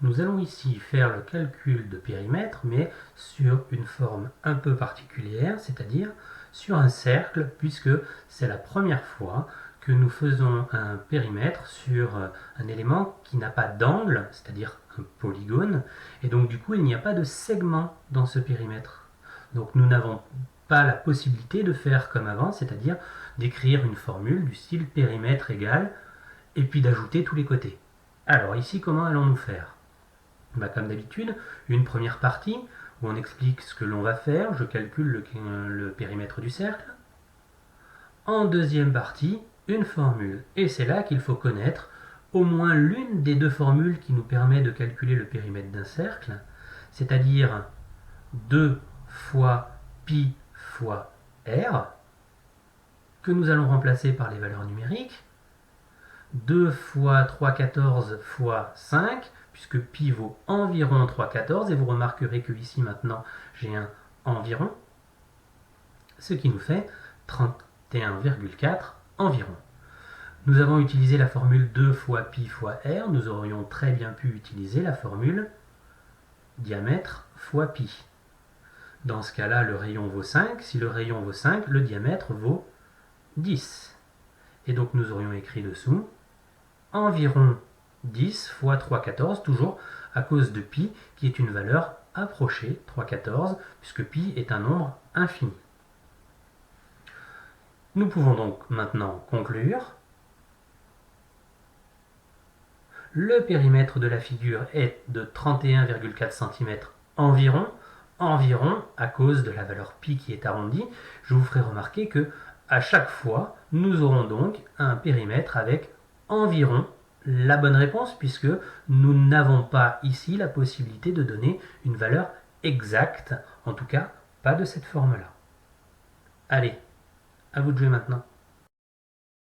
Nous allons ici faire le calcul de périmètre, mais sur une forme un peu particulière, c'est-à-dire sur un cercle, puisque c'est la première fois que nous faisons un périmètre sur un élément qui n'a pas d'angle, c'est-à-dire un polygone, et donc du coup il n'y a pas de segment dans ce périmètre. Donc nous n'avons pas la possibilité de faire comme avant, c'est-à-dire d'écrire une formule du style périmètre égal, et puis d'ajouter tous les côtés. Alors ici, comment allons-nous faire? Comme d'habitude, une première partie où on explique ce que l'on va faire, je calcule le périmètre du cercle. En deuxième partie, une formule. Et c'est là qu'il faut connaître au moins l'une des deux formules qui nous permet de calculer le périmètre d'un cercle, c'est-à-dire 2 fois pi fois r, que nous allons remplacer par les valeurs numériques, 2 fois 3/14 fois 5, puisque pi vaut environ 3/14, et vous remarquerez que ici maintenant j'ai un environ, ce qui nous fait 31,4 environ. Nous avons utilisé la formule 2 fois pi fois r, nous aurions très bien pu utiliser la formule diamètre fois pi. Dans ce cas-là, le rayon vaut 5, si le rayon vaut 5, le diamètre vaut 10. Et donc nous aurions écrit dessous environ 10 fois 3/14, toujours à cause de pi, qui est une valeur approchée, 3/14, puisque pi est un nombre infini. Nous pouvons donc maintenant conclure. Le périmètre de la figure est de 31,4 cm environ, environ à cause de la valeur pi qui est arrondie. Je vous ferai remarquer que à chaque fois, nous aurons donc un périmètre avec environ la bonne réponse, puisque nous n'avons pas ici la possibilité de donner une valeur exacte, en tout cas pas de cette forme-là. Allez, à vous de jouer maintenant.